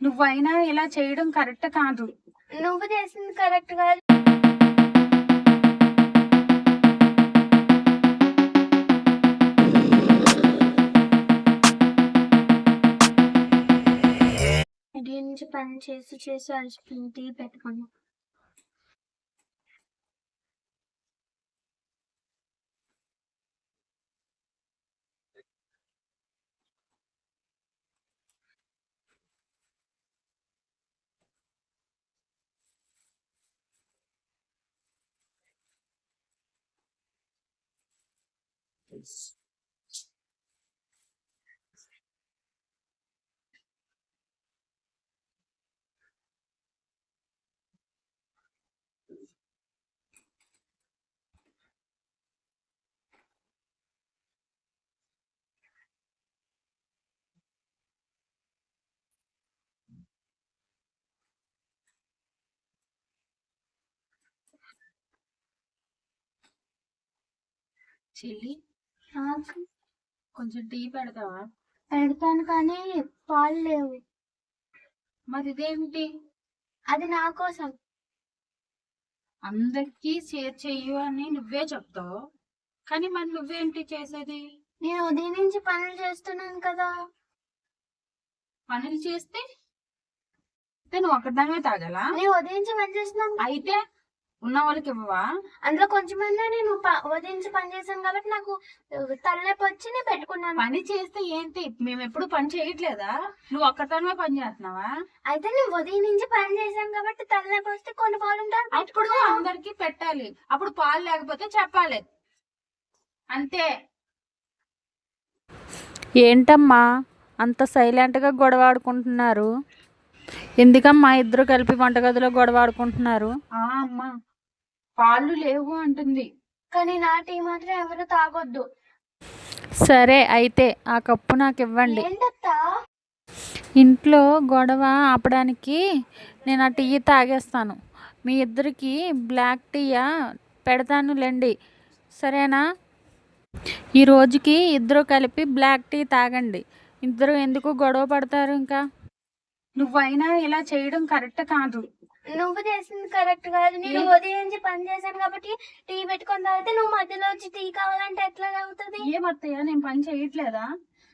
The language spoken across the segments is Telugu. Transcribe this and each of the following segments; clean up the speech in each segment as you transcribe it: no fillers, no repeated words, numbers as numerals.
నువ్వైనా ఇలా చేయడం కరెక్ట్ కాదు. నువ్వు చేసింది కరెక్ట్ కాదు. ఇంటి నుంచి పని చేసి చేసి అలసిపోయింది. టీ పెట్టుకున్నా. చెల్లి, నాకు కొంచెం టీ పెడతావా? పెడతాను కానీ పాలు లేవు. మరి ఇదేమిటి? అది నా కోసం. అందరికీ షేర్ చెయ్యు అని నువ్వే చెప్తావు, కానీ మరి నువ్వేంటి చేసేది? నేను ఉదయం నుంచి పనులు చేస్తున్నాను కదా. పనులు చేస్తే నువ్వు ఒక్కదానివే తాగాలా? నేను ఉదయం నుంచి పని చేస్తున్నాను. అయితే ఉన్న వాళ్ళకి ఇవ్వవా? అందులో కొంచెమైనా నేను ఉదయం నుంచి పని చేశాను కాబట్టి నాకు తలనొప్పి వచ్చి నేను పెట్టుకున్నాను. పని చేస్తే ఏంటి? మేము ఎప్పుడు పని చేయట్లేదా? నువ్వు ఒక్కదానివే పని చేస్తున్నావా? అయితే నేను ఉదయం నుంచి పని చేశాను కాబట్టి తలనొప్పి వస్తే కొన్ని పాలు ఉంటాను. అప్పుడు అందరికి పెట్టాలి, అప్పుడు పాలు లేకపోతే చెప్పాలి, అంతే. ఏంటమ్మా అంత సైలెంట్గా గొడవ ఆడుకుంటున్నారు? ఎందుకమ్మా ఇద్దరు కలిపి వంటగదిలో గొడవ ఆడుకుంటున్నారు? అమ్మా, పాలు లేవు అంటుంది. కానీ నా టీ మాత్రం ఎవరు తాగొద్దు. సరే అయితే ఆ కప్పు నాకు ఇవ్వండి. ఏంటత్తా? ఇంట్లో గొడవ ఆపడానికి నేను ఆ టీ తాగేస్తాను. మీ ఇద్దరికి బ్లాక్ టీయా పెడతానులేండి, సరేనా? ఈ రోజుకి ఇద్దరు కలిపి బ్లాక్ టీ తాగండి. ఇద్దరు ఎందుకు గొడవ పడతారు? ఇంకా నువ్వైనా ఇలా చేయడం కరెక్ట్ కాదు. నువ్వు చేసింది కరెక్ట్ కాదు. నేను ఉదయం నుంచి పని చేశాను కాబట్టి టీ పెట్టుకొని తాగితే నువ్వు మధ్యలో వచ్చి టీ కావాలంటే ఎట్లా అవుతుంది? ఏమత్తయ్య, నేను పని చేయట్లేదా?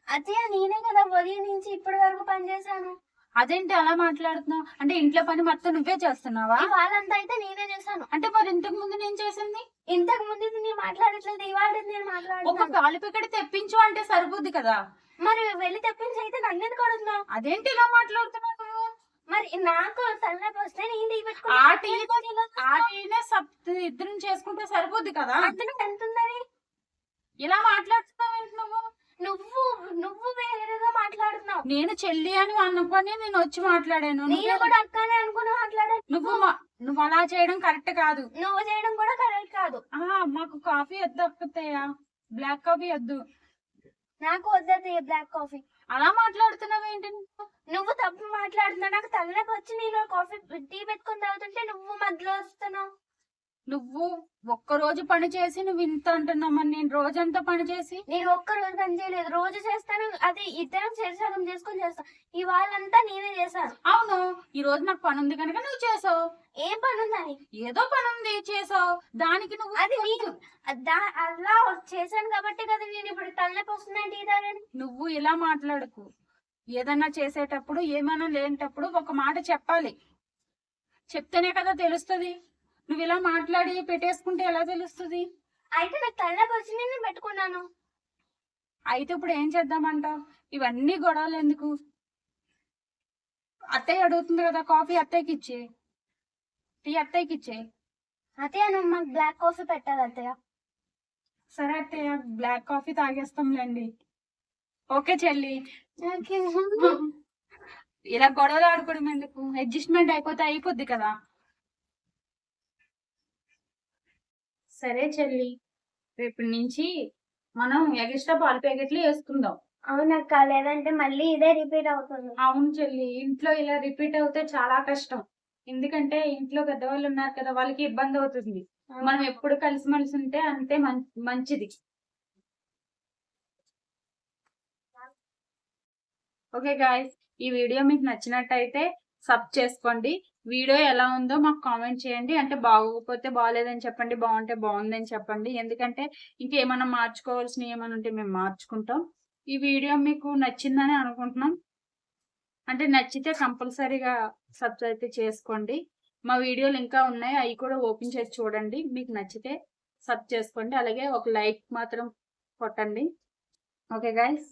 అదే నేనే కదా ఉదయం నుంచి ఇప్పటి వరకు పని చేశాను. అదేంటి అలా మాట్లాడుతున్నావు? అంటే ఇంట్లో పని మొత్తం నువ్వే చేస్తున్నావా? వాళ్ళంతా అయితే నేనే చేశాను. అంటే మరి ఇంతకు ముందు నేను చేసింది? ఇంతకు ముందు నేను మాట్లాడట్లేదు, ఇవాళ నేను ఒక మాట్లాడుతున్నాను. గాలి పిక్కడి తెప్పించు అంటే సరిపోద్ది కదా. మరి వెళ్ళి తెప్పించి అయితే నన్ను ఎందుకు అడుగుతున్నావు? అదేంటి ఇలా మాట్లాడుతున్నావు నువ్వు? మరి నాకు తలనొప్పి వస్తే నేను టీ ఆ టీనే ఇద్దరం చేసుకుంటే సరిపోద్ది కదా. అందులో ఎంత ఉందని ఇలా మాట్లాడుతున్నావు ఏంటి నువ్వు? నువ్వు నువ్వు వేరేగా మాట్లాడుతున్నావు. నేను చెల్లి అని అనుకొని నేను వచ్చి మాట్లాడాను. నేను కూడా అక్కనే అనుకుని మాట్లాడాను. నువ్వు అలా చేయడం కరెక్ట్ కాదు. నువ్వు చేయడం కూడా కరెక్ట్ కాదు. మాకు కాఫీ వద్దు అక్కయ్య, బ్లాక్ కాఫీ వద్దు. నాకు వద్దది బ్లాక్ కాఫీ. అలా మాట్లాడుతున్నావు ఏంటి? నువ్వు తప్పు మాట్లాడుతున్నావు. నాకు తలనొప్పి వచ్చి నేను కాఫీ టీ పెట్టుకుని తాగుతుంటే నువ్వు మధ్యలో వస్తున్నావు. నువ్వు ఒక్కరోజు పని చేసి నువ్వు ఇంత అంటున్నామని, నేను రోజంతా పని చేసి. నేను ఒక్క రోజు పని చేయలేదు, రోజు చేస్తాను. అది ఇద్దరం సగం చేసుకొని చేస్తాను. ఇవాళంతా నేనే చేశాను. అవును, ఈ రోజు నాకు పని ఉంది కనుక నువ్వు చేసావు. ఏం పని ఉందని? ఏదో పని ఉంది చేసావు, దానికి నువ్వు అది నీకు అలా చేశాను కాబట్టి కదా నేను ఇప్పుడు తలనొప్పి వస్తుందని టీ తాగాను. నువ్వు ఇలా మాట్లాడకు. ఏదన్నా చేసేటప్పుడు ఏమైనా లేనటప్పుడు ఒక మాట చెప్పాలి, చెప్తేనే కదా తెలుస్తుంది. నువ్వు ఇలా మాట్లాడి పెట్టేసుకుంటే ఎలా తెలుస్తుంది? అయితే నాకు తలనొప్పి వచ్చి నేను పెట్టుకున్నాను. అయితే ఇప్పుడు ఏం చేద్దామంటావు? ఇవన్నీ గొడవలు ఎందుకు? అత్తయ్య అడుగుతుంది కదా, కాఫీ అత్తయ్యకి ఇచ్చే, టీ అత్తయ్యకి ఇచ్చే. అత్తయ్య నువ్వు మాకు బ్లాక్ కాఫీ పెట్టాలి అత్తయ్య. సరే అత్తయ్య, బ్లాక్ కాఫీ తాగేస్తాంలేండి. ఓకే చెల్లి. ఇలా గొడవలు ఆడుకోవడం ఎందుకు? అడ్జస్ట్మెంట్ అయిపోతే అయిపోద్ది కదా. సరే చెల్లి, రేపటి నుంచి మనం ఎక్స్ట్రా పాలు ప్యాకెట్లు వేసుకుందాం. అవునక్క, లేదంటే మళ్ళీ ఇదే రిపీట్ అవుతుంది. అవును చెల్లి, ఇంట్లో ఇలా రిపీట్ అవుతే చాలా కష్టం. ఎందుకంటే ఇంట్లో పెద్దవాళ్ళు ఉన్నారు కదా, వాళ్ళకి ఇబ్బంది అవుతుంది. మనం ఎప్పుడు కలిసిమెలిసి ఉంటే అంతే మంచిది. ఓకే గాయ్స్, ఈ వీడియో మీకు నచ్చినట్టయితే సబ్ చేసుకోండి. వీడియో ఎలా ఉందో మాకు కామెంట్ చేయండి. అంటే బాగోకపోతే బాగాలేదని చెప్పండి, బాగుంటే బాగుందని చెప్పండి. ఎందుకంటే ఇంకేమైనా మార్చుకోవాల్సినవి ఏమైనా ఉంటే మేము మార్చుకుంటాం. ఈ వీడియో మీకు నచ్చిందని అనుకుంటున్నాం. అంటే నచ్చితే కంపల్సరీగా సబ్స్క్రైబ్ అయితే చేసుకోండి. మా వీడియోలు ఇంకా ఉన్నాయి, అవి కూడా ఓపెన్ చేసి చూడండి. మీకు నచ్చితే సబ్ చేసుకోండి. అలాగే ఒక లైక్ మాత్రం కొట్టండి. Okay guys.